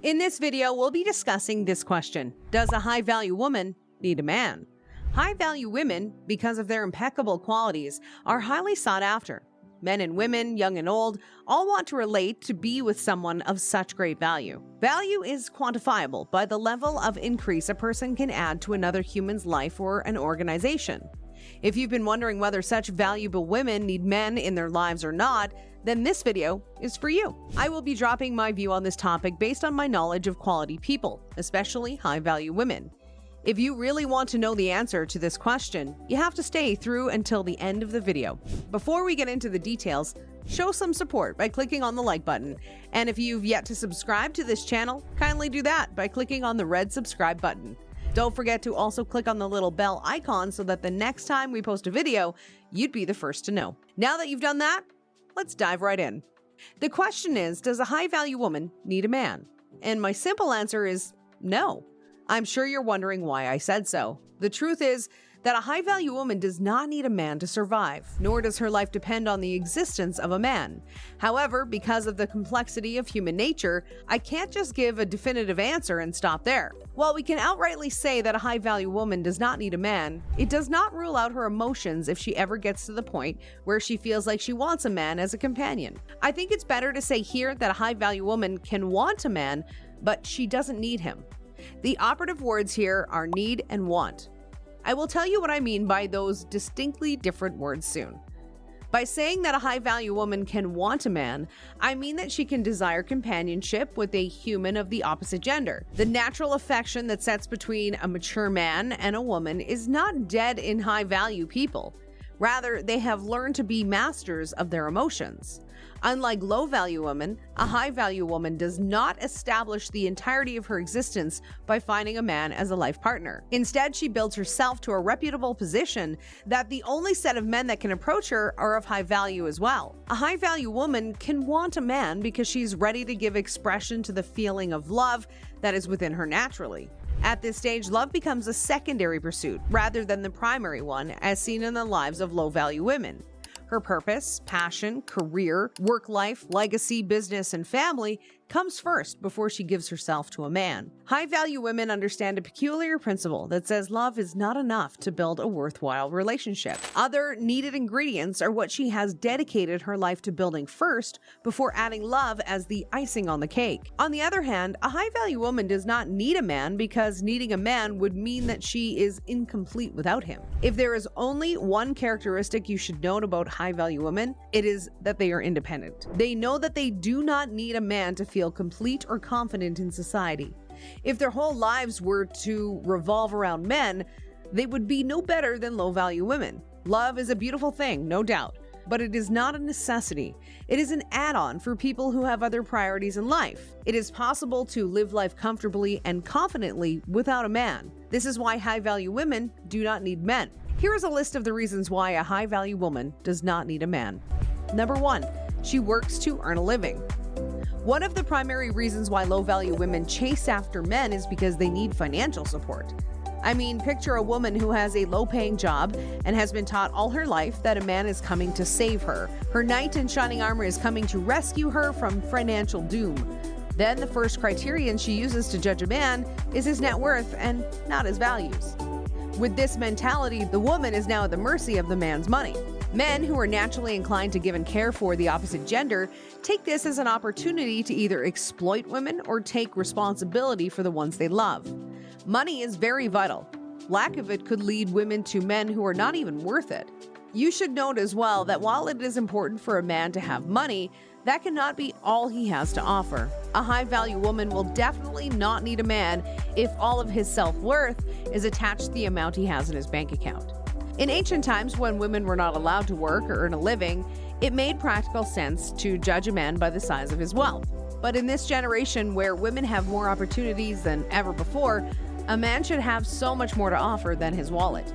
In this video, we'll be discussing this question: does a high-value woman need a man? High-value women, because of their impeccable qualities, are highly sought after. Men and women, young and old, all want to relate to be with someone of such great value. Value is quantifiable by the level of increase a person can add to another human's life or an organization. If you've been wondering whether such valuable women need men in their lives or not, then this video is for you. I will be dropping my view on this topic based on my knowledge of quality people, especially high-value women. If you really want to know the answer to this question, you have to stay through until the end of the video. Before we get into the details, show some support by clicking on the like button. And if you've yet to subscribe to this channel, kindly do that by clicking on the red subscribe button. Don't forget to also click on the little bell icon so that the next time we post a video, you'd be the first to know. Now that you've done that, let's dive right in. The question is, does a high-value woman need a man? And my simple answer is no. I'm sure you're wondering why I said so. The truth is that a high-value woman does not need a man to survive, nor does her life depend on the existence of a man. However, because of the complexity of human nature, I can't just give a definitive answer and stop there. While we can outrightly say that a high-value woman does not need a man, it does not rule out her emotions if she ever gets to the point where she feels like she wants a man as a companion. I think it's better to say here that a high-value woman can want a man, but she doesn't need him. The operative words here are need and want. I will tell you what I mean by those distinctly different words soon. By saying that a high-value woman can want a man, I mean that she can desire companionship with a human of the opposite gender. The natural affection that sets between a mature man and a woman is not dead in high-value people. Rather, they have learned to be masters of their emotions. Unlike low-value women, a high-value woman does not establish the entirety of her existence by finding a man as a life partner. Instead, she builds herself to a reputable position that the only set of men that can approach her are of high value as well. A high-value woman can want a man because she's ready to give expression to the feeling of love that is within her naturally. At this stage, love becomes a secondary pursuit rather than the primary one, as seen in the lives of low-value women. Her purpose, passion, career, work life, legacy, business, and family comes first before she gives herself to a man. High-value women understand a peculiar principle that says love is not enough to build a worthwhile relationship. Other needed ingredients are what she has dedicated her life to building first before adding love as the icing on the cake. On the other hand, a high-value woman does not need a man because needing a man would mean that she is incomplete without him. If there is only one characteristic you should note about high-value women, it is that they are independent. They know that they do not need a man to feel complete or confident in society. If their whole lives were to revolve around men, they would be no better than low-value women. Love is a beautiful thing, no doubt, but it is not a necessity. It is an add-on for people who have other priorities in life. It is possible to live life comfortably and confidently without a man. This is why high-value women do not need men. Here is a list of the reasons why a high-value woman does not need a man. Number 1, she works to earn a living. One of the primary reasons why low-value women chase after men is because they need financial support. I mean, picture a woman who has a low-paying job and has been taught all her life that a man is coming to save her. Her knight in shining armor is coming to rescue her from financial doom. Then the first criterion she uses to judge a man is his net worth and not his values. With this mentality, the woman is now at the mercy of the man's money. Men who are naturally inclined to give and care for the opposite gender take this as an opportunity to either exploit women or take responsibility for the ones they love. Money is very vital. Lack of it could lead women to men who are not even worth it. You should note as well that while it is important for a man to have money, that cannot be all he has to offer. A high-value woman will definitely not need a man if all of his self-worth is attached to the amount he has in his bank account. In ancient times, when women were not allowed to work or earn a living, it made practical sense to judge a man by the size of his wealth. But in this generation, where women have more opportunities than ever before, a man should have so much more to offer than his wallet.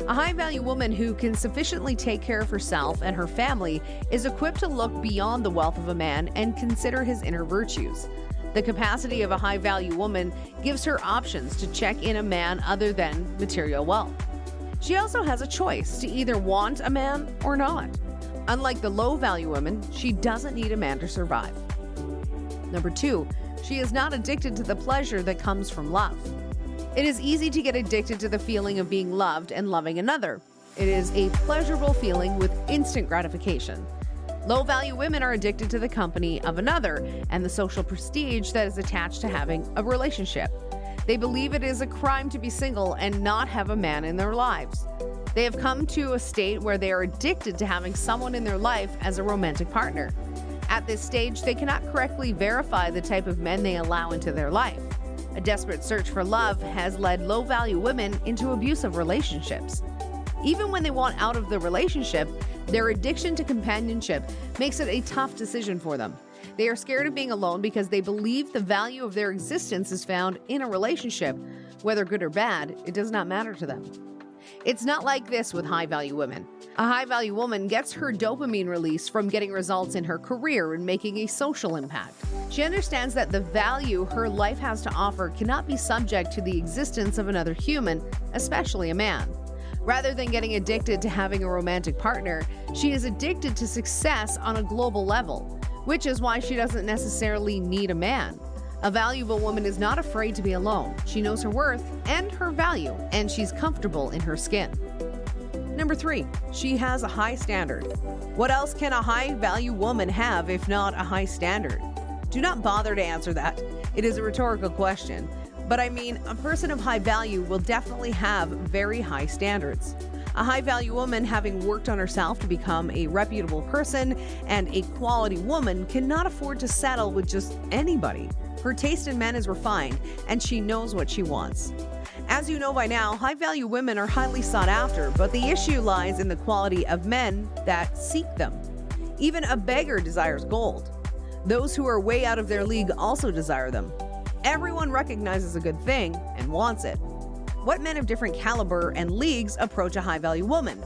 A high-value woman who can sufficiently take care of herself and her family is equipped to look beyond the wealth of a man and consider his inner virtues. The capacity of a high-value woman gives her options to check in a man other than material wealth. She also has a choice to either want a man or not. Unlike the low-value woman, she doesn't need a man to survive. Number 2, She is not addicted to the pleasure that comes from love. It is easy to get addicted to the feeling of being loved and loving another. It is a pleasurable feeling with instant gratification. Low-value women are addicted to the company of another and the social prestige that is attached to having a relationship. They believe it is a crime to be single and not have a man in their lives. They have come to a state where they are addicted to having someone in their life as a romantic partner. At this stage, they cannot correctly verify the type of men they allow into their life. A desperate search for love has led low-value women into abusive relationships. Even when they want out of the relationship, their addiction to companionship makes it a tough decision for them. They are scared of being alone because they believe the value of their existence is found in a relationship. Whether good or bad, it does not matter to them. It's not like this with high-value women. A high-value woman gets her dopamine release from getting results in her career and making a social impact. She understands that the value her life has to offer cannot be subject to the existence of another human, especially a man. Rather than getting addicted to having a romantic partner, she is addicted to success on a global level, which is why she doesn't necessarily need a man. A valuable woman is not afraid to be alone. She knows her worth and her value, and she's comfortable in her skin. Number 3, she has a high standard. What else can a high-value woman have if not a high standard? Do not bother to answer that. It is a rhetorical question. But I mean, a person of high value will definitely have very high standards. A high-value woman, having worked on herself to become a reputable person and a quality woman, cannot afford to settle with just anybody. Her taste in men is refined, and she knows what she wants. As you know by now, high-value women are highly sought after, but the issue lies in the quality of men that seek them. Even a beggar desires gold. Those who are way out of their league also desire them. Everyone recognizes a good thing and wants it. What men of different caliber and leagues approach a high-value woman?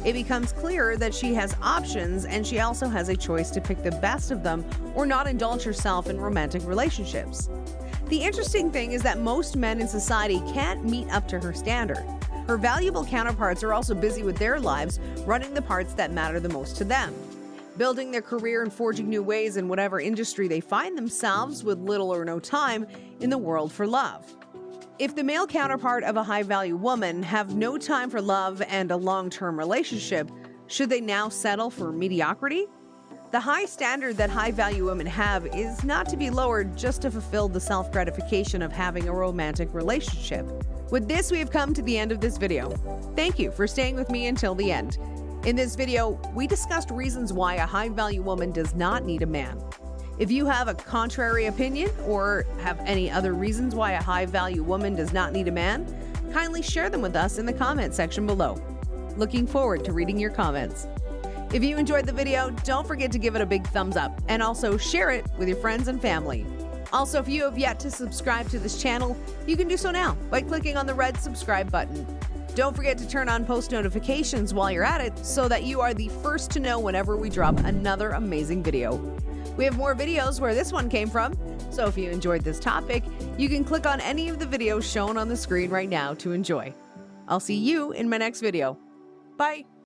It becomes clear that she has options, and she also has a choice to pick the best of them or not indulge herself in romantic relationships. The interesting thing is that most men in society can't meet up to her standard. Her valuable counterparts are also busy with their lives, running the parts that matter the most to them, building their career and forging new ways in whatever industry they find themselves, with little or no time in the world for love. If the male counterpart of a high-value woman have no time for love and a long-term relationship, should they now settle for mediocrity? The high standard that high-value women have is not to be lowered just to fulfill the self-gratification of having a romantic relationship. With this, we have come to the end of this video. Thank you for staying with me until the end. In this video, we discussed reasons why a high-value woman does not need a man. If you have a contrary opinion or have any other reasons why a high-value woman does not need a man, kindly share them with us in the comment section below. Looking forward to reading your comments. If you enjoyed the video, don't forget to give it a big thumbs up and also share it with your friends and family. Also, if you have yet to subscribe to this channel, you can do so now by clicking on the red subscribe button. Don't forget to turn on post notifications while you're at it so that you are the first to know whenever we drop another amazing video. We have more videos where this one came from, so if you enjoyed this topic, you can click on any of the videos shown on the screen right now to enjoy. I'll see you in my next video. Bye!